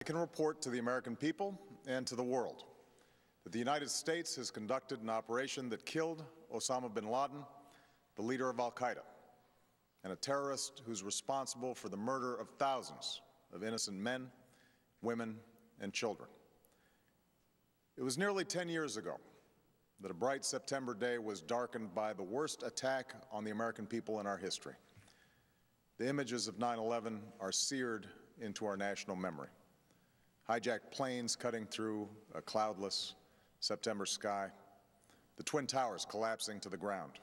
can report to the American people and to the world that the United States has conducted an operation that killed Osama bin Laden, the leader of al-Qaeda, and a terrorist who's responsible for the murder of thousands of innocent men, women, and children. It was nearly 10 years ago that a bright September day was darkened by the worst attack on the American people in our history. The images of 9/11 are seared into our national memory. Hijacked planes cutting through a cloudless September sky, the Twin Towers collapsing to the ground,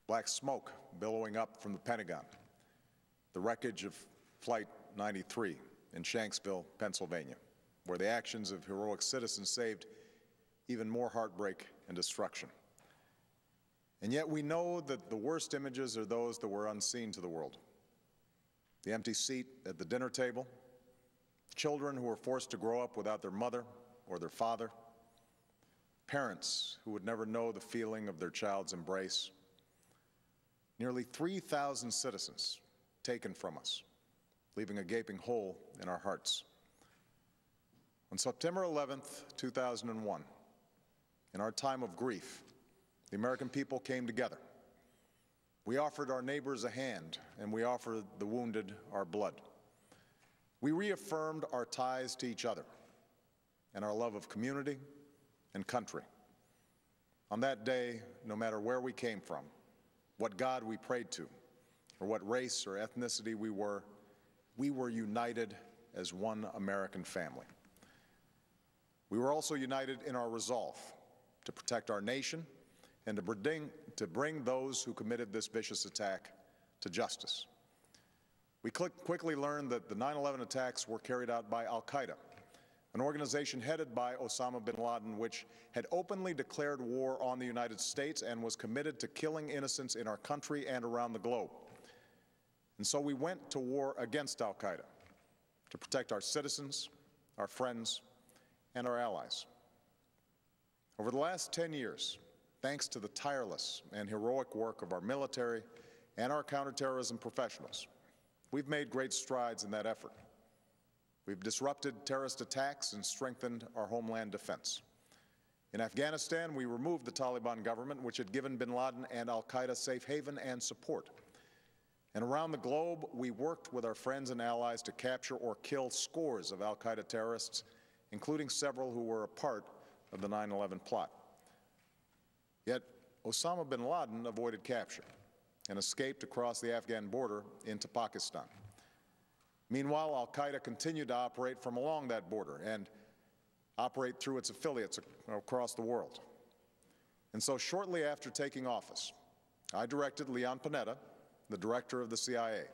black smoke billowing up from the Pentagon, the wreckage of Flight 93 in Shanksville, Pennsylvania, where the actions of heroic citizens saved even more heartbreak and destruction. And yet we know that the worst images are those that were unseen to the world. The empty seat at the dinner table, children who were forced to grow up without their mother or their father, parents who would never know the feeling of their child's embrace, nearly 3,000 citizens taken from us, leaving a gaping hole in our hearts. On September 11th, 2001, in our time of grief, the American people came together. We offered our neighbors a hand, and we offered the wounded our blood. We reaffirmed our ties to each other and our love of community and country. On that day, no matter where we came from, what God we prayed to, or what race or ethnicity we were united as one American family. We were also united in our resolve to protect our nation and to bring those who committed this vicious attack to justice. We quickly learned that the 9/11 attacks were carried out by al-Qaeda, an organization headed by Osama bin Laden, which had openly declared war on the United States and was committed to killing innocents in our country and around the globe. And so we went to war against al-Qaeda to protect our citizens, our friends, and our allies. Over the last 10 years, thanks to the tireless and heroic work of our military and our counterterrorism professionals, we've made great strides in that effort. We've disrupted terrorist attacks and strengthened our homeland defense. In Afghanistan, we removed the Taliban government, which had given bin Laden and al-Qaeda safe haven and support. And around the globe, we worked with our friends and allies to capture or kill scores of al-Qaeda terrorists, including several who were a part of the 9/11 plot. Yet Osama bin Laden avoided capture and escaped across the Afghan border into Pakistan. Meanwhile, al-Qaeda continued to operate from along that border and operate through its affiliates across the world. And so shortly after taking office, I directed Leon Panetta, the director of the CIA,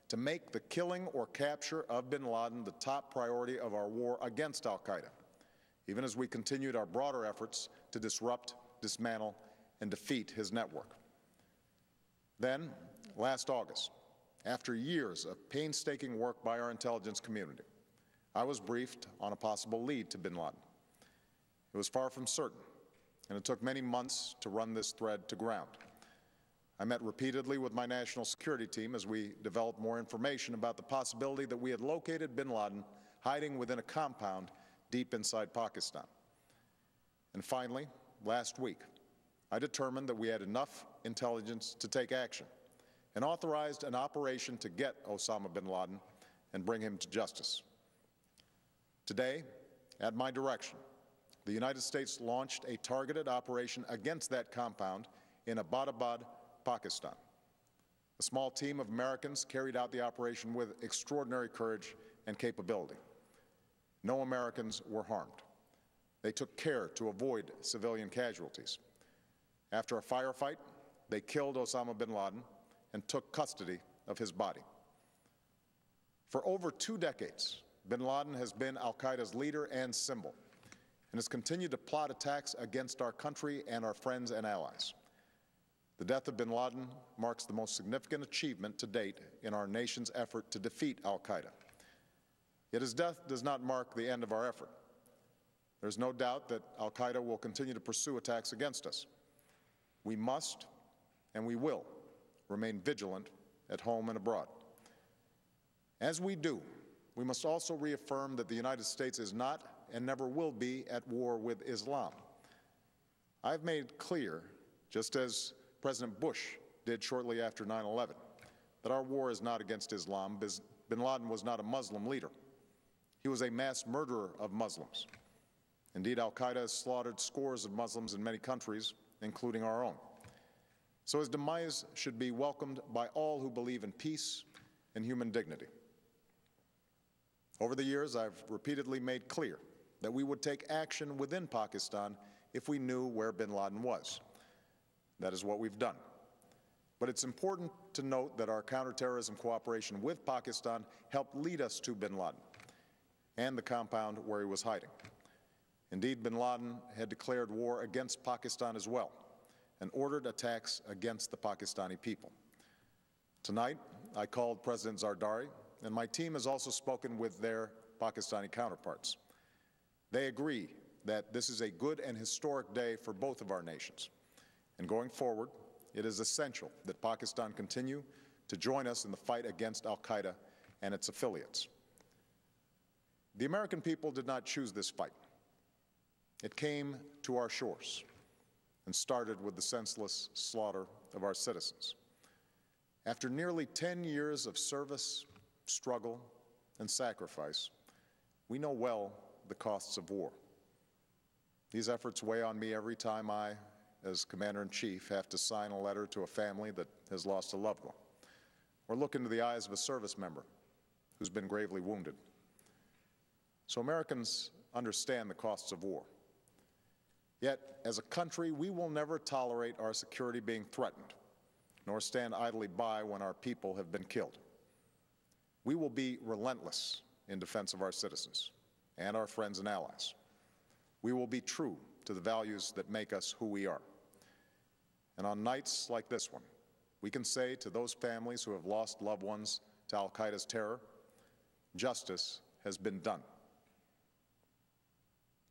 to make the killing or capture of bin Laden the top priority of our war against al-Qaeda, even as we continued our broader efforts to disrupt, dismantle, and defeat his network. Then, last August, after years of painstaking work by our intelligence community, I was briefed on a possible lead to bin Laden. It was far from certain, and it took many months to run this thread to ground. I met repeatedly with my national security team as we developed more information about the possibility that we had located bin Laden hiding within a compound deep inside Pakistan. And finally, last week, I determined that we had enough intelligence to take action and authorized an operation to get Osama bin Laden and bring him to justice. Today, at my direction, the United States launched a targeted operation against that compound in Abbottabad, Pakistan. A small team of Americans carried out the operation with extraordinary courage and capability. No Americans were harmed. They took care to avoid civilian casualties. After a firefight, they killed Osama bin Laden and took custody of his body. For over 2 decades, bin Laden has been al-Qaeda's leader and symbol, and has continued to plot attacks against our country and our friends and allies. The death of bin Laden marks the most significant achievement to date in our nation's effort to defeat al-Qaeda. Yet his death does not mark the end of our effort. There's no doubt that al-Qaeda will continue to pursue attacks against us. We must and we will remain vigilant at home and abroad. As we do, we must also reaffirm that the United States is not and never will be at war with Islam. I've made clear, just as President Bush did shortly after 9/11, that our war is not against Islam. Bin Laden was not a Muslim leader. He was a mass murderer of Muslims. Indeed, al-Qaeda has slaughtered scores of Muslims in many countries, including our own. So his demise should be welcomed by all who believe in peace and human dignity. Over the years, I've repeatedly made clear that we would take action within Pakistan if we knew where bin Laden was. That is what we've done. But it's important to note that our counterterrorism cooperation with Pakistan helped lead us to bin Laden and the compound where he was hiding. Indeed, bin Laden had declared war against Pakistan as well and ordered attacks against the Pakistani people. Tonight, I called President Zardari, and my team has also spoken with their Pakistani counterparts. They agree that this is a good and historic day for both of our nations. And going forward, it is essential that Pakistan continue to join us in the fight against al-Qaeda and its affiliates. The American people did not choose this fight. It came to our shores and started with the senseless slaughter of our citizens. After nearly 10 years of service, struggle, and sacrifice, we know well the costs of war. These efforts weigh on me every time I, as Commander-in-Chief, have to sign a letter to a family that has lost a loved one, or look into the eyes of a service member who's been gravely wounded. So Americans understand the costs of war. Yet, as a country, we will never tolerate our security being threatened, nor stand idly by when our people have been killed. We will be relentless in defense of our citizens and our friends and allies. We will be true to the values that make us who we are. And on nights like this one, we can say to those families who have lost loved ones to al-Qaeda's terror, justice has been done.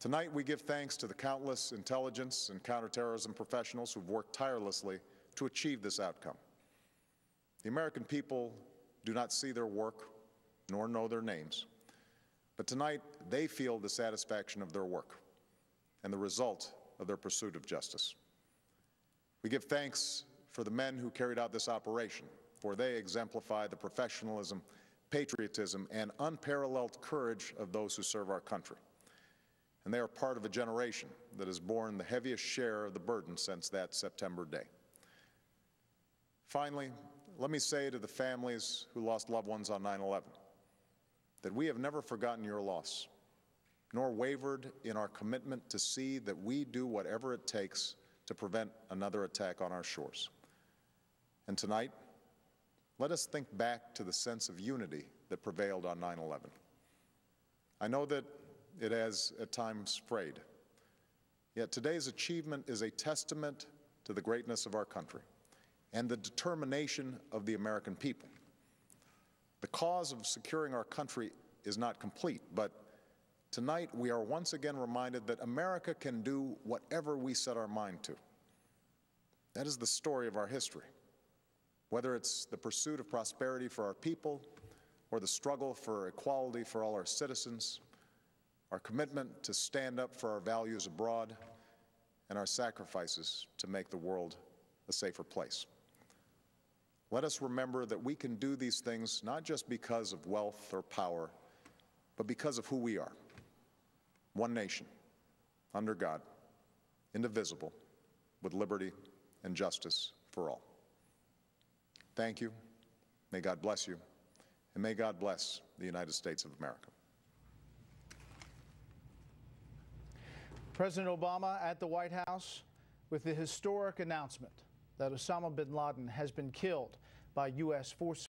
Tonight, we give thanks to the countless intelligence and counterterrorism professionals who've worked tirelessly to achieve this outcome. The American people do not see their work nor know their names, but tonight they feel the satisfaction of their work and the result of their pursuit of justice. We give thanks for the men who carried out this operation, for they exemplify the professionalism, patriotism, and unparalleled courage of those who serve our country. And they are part of a generation that has borne the heaviest share of the burden since that September day. Finally, let me say to the families who lost loved ones on 9/11 that we have never forgotten your loss, nor wavered in our commitment to see that we do whatever it takes to prevent another attack on our shores. And tonight, let us think back to the sense of unity that prevailed on 9/11. I know that it has at times frayed, yet today's achievement is a testament to the greatness of our country and the determination of the American people. The cause of securing our country is not complete, but tonight we are once again reminded that America can do whatever we set our mind to. That is the story of our history. Whether it's the pursuit of prosperity for our people or the struggle for equality for all our citizens, our commitment to stand up for our values abroad, and our sacrifices to make the world a safer place. Let us remember that we can do these things not just because of wealth or power, but because of who we are. One nation, under God, indivisible, with liberty and justice for all. Thank you. May God bless you, and may God bless the United States of America. President Obama at the White House with the historic announcement that Osama bin Laden has been killed by U.S. forces.